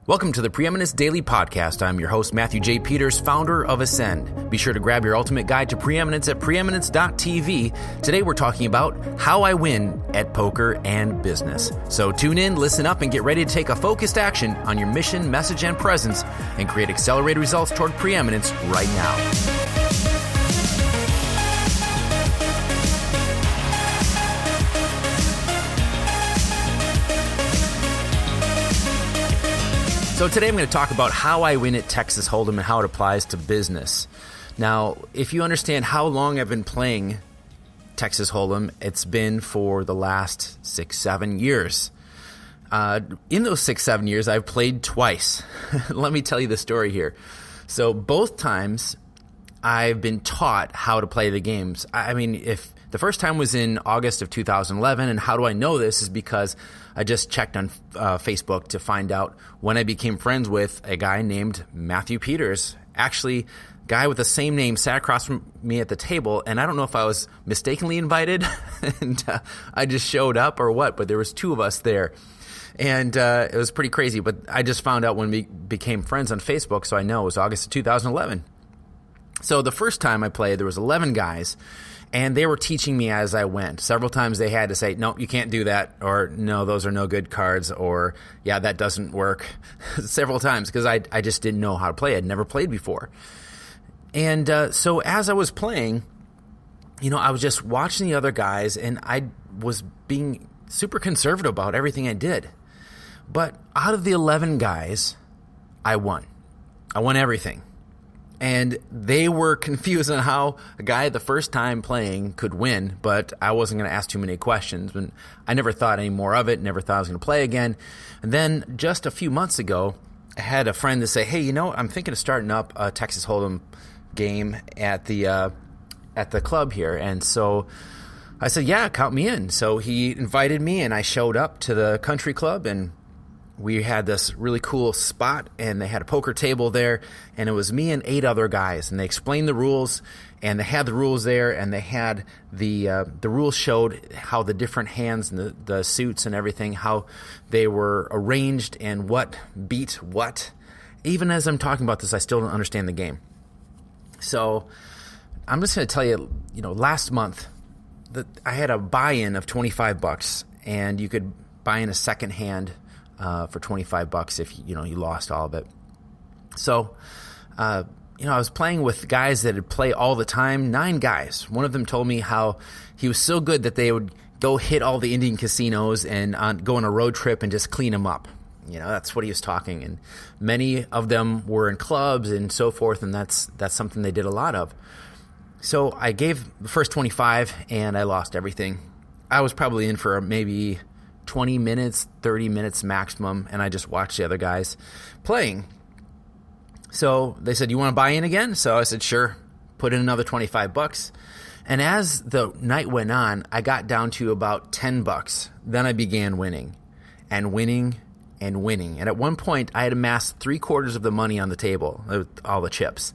Welcome to the Preeminence Daily Podcast. I'm your host, Matthew J. Peters, founder of Ascend. Be sure to grab your ultimate guide to preeminence at preeminence.tv. Today we're talking about how I win at poker and business. So tune in, listen up, and get ready to take a focused action on your mission, message, and presence and create accelerated results toward preeminence right now. So today I'm going to talk about how I win at Texas Hold'em and how it applies to business. Now, if you understand how long I've been playing Texas Hold'em, it's been for the last 6-7 years. In those 6-7 years, I've played twice. Let me tell you the story here. So both times I've been taught how to play the games. I mean, if the first time was in August of 2011, and how do I know this is because I just checked on Facebook to find out when I became friends with a guy named Matthew Peters. Actually, guy with the same name sat across from me at the table, and I don't know if I was mistakenly invited and I just showed up or what, but there was two of us there. And it was pretty crazy, but I just found out when we became friends on Facebook, so I know it was August of 2011. So the first time I played, there was 11 guys, and they were teaching me as I went. Several times they had to say, no, you can't do that, or no, those are no good cards, or yeah, that doesn't work. Several times, because I just didn't know how to play. I'd never played before. And so as I was playing, I was just watching the other guys, and I was being super conservative about everything I did. But out of the 11 guys, I won. I won everything. And they were confused on how a guy the first time playing could win, but I wasn't going to ask too many questions. And I never thought any more of it, never thought I was going to play again. And then just a few months ago, I had a friend to say, hey, I'm thinking of starting up a Texas Hold'em game at the club here. And so I said, yeah, count me in. So he invited me, and I showed up to the country club, and we had this really cool spot, and they had a poker table there, and it was me and 8 other guys, and they explained the rules, and they had the rules there, and they had the rules showed how the different hands and the suits and everything, how they were arranged and what beat what. Even as I'm talking about this, I still don't understand the game. So I'm just going to tell you, last month that I had a buy-in of $25, and you could buy in a second hand for $25 if you lost all of it. So, I was playing with guys that would play all the time, 9 guys. One of them told me how he was so good that they would go hit all the Indian casinos and go on a road trip and just clean them up. That's what he was talking. And many of them were in clubs and so forth, and that's something they did a lot of. So I gave the first 25, and I lost everything. I was probably in for maybe 20 minutes, 30 minutes maximum, and I just watched the other guys playing. So they said, you want to buy in again? So I said, sure. Put in another $25. And as the night went on, I got down to about $10. Then I began winning and winning and winning. And at one point, I had amassed 3/4 of the money on the table, all the chips.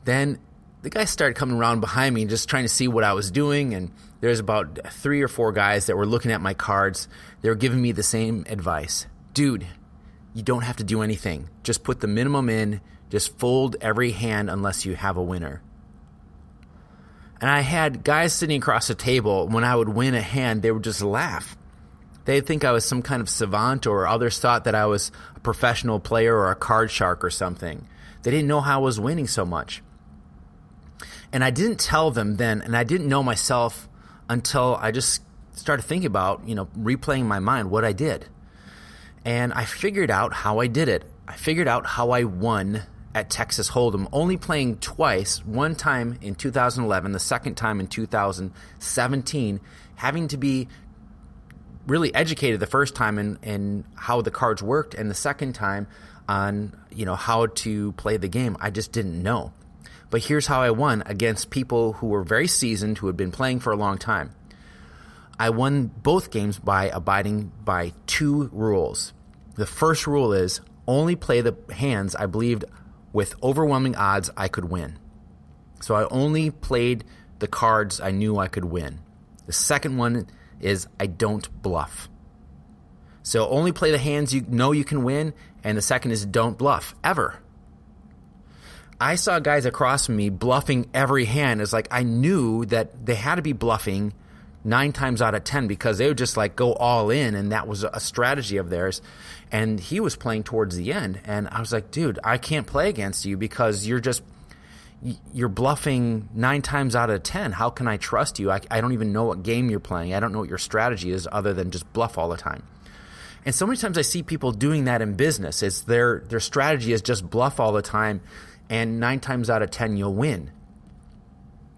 Then the guy started coming around behind me, just trying to see what I was doing, and there's about 3 or 4 guys that were looking at my cards. They were giving me the same advice. Dude, you don't have to do anything. Just put the minimum in. Just fold every hand unless you have a winner. And I had guys sitting across the table. When I would win a hand, they would just laugh. They'd think I was some kind of savant, or others thought that I was a professional player or a card shark or something. They didn't know how I was winning so much. And I didn't tell them then, and I didn't know myself until I just started thinking about, replaying in my mind what I did. And I figured out how I did it. I figured out how I won at Texas Hold'em, only playing twice, one time in 2011, the second time in 2017, having to be really educated the first time in how the cards worked, and the second time on, how to play the game. I just didn't know. But here's how I won against people who were very seasoned, who had been playing for a long time. I won both games by abiding by 2 rules. The first rule is only play the hands I believed with overwhelming odds I could win. So I only played the cards I knew I could win. The second one is I don't bluff. So only play the hands you know you can win, And the second is don't bluff, ever. I saw guys across from me bluffing every hand. It's like I knew that they had to be bluffing 9 times out of 10 because they would just like go all in, and that was a strategy of theirs. And he was playing towards the end, and I was like, dude, I can't play against you because you're bluffing 9 times out of 10. How can I trust you? I don't even know what game you're playing. I don't know what your strategy is other than just bluff all the time. And so many times I see people doing that in business. It's their strategy is just bluff all the time, and 9 times out of 10 you'll win.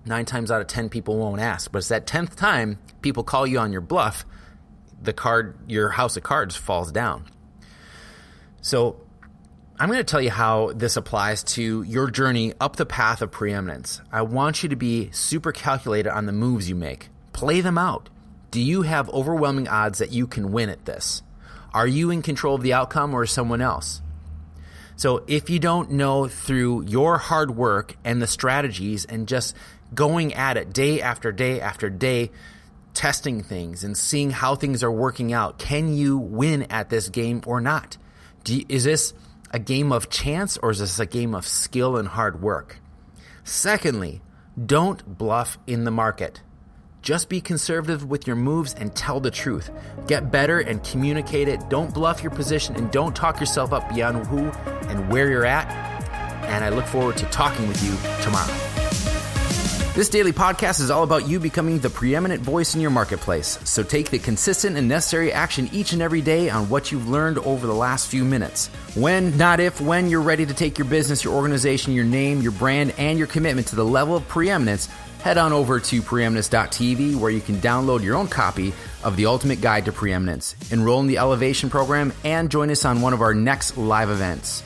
9 times out of 10 people won't ask. But it's that 10th time people call you on your bluff, your house of cards falls down. So I'm going to tell you how this applies to your journey up the path of preeminence. I want you to be super calculated on the moves you make. Play them out. Do you have overwhelming odds that you can win at this? Are you in control of the outcome or someone else? So if you don't know through your hard work and the strategies and just going at it day after day after day, testing things and seeing how things are working out, can you win at this game or not? Is this a game of chance or is this a game of skill and hard work? Secondly, don't bluff in the market. Just be conservative with your moves and tell the truth. Get better and communicate it. Don't bluff your position and don't talk yourself up beyond who and where you're at. And I look forward to talking with you tomorrow. This daily podcast is all about you becoming the preeminent voice in your marketplace. So take the consistent and necessary action each and every day on what you've learned over the last few minutes. When, not if, when you're ready to take your business, your organization, your name, your brand, and your commitment to the level of preeminence, head on over to preeminence.tv where you can download your own copy of the Ultimate Guide to Preeminence, enroll in the Elevation program, and join us on one of our next live events.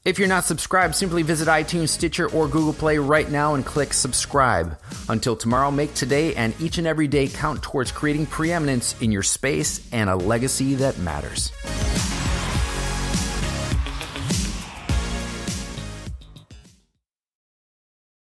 If you're not subscribed, simply visit iTunes, Stitcher, or Google Play right now and click subscribe. Until tomorrow, make today and each and every day count towards creating preeminence in your space and a legacy that matters.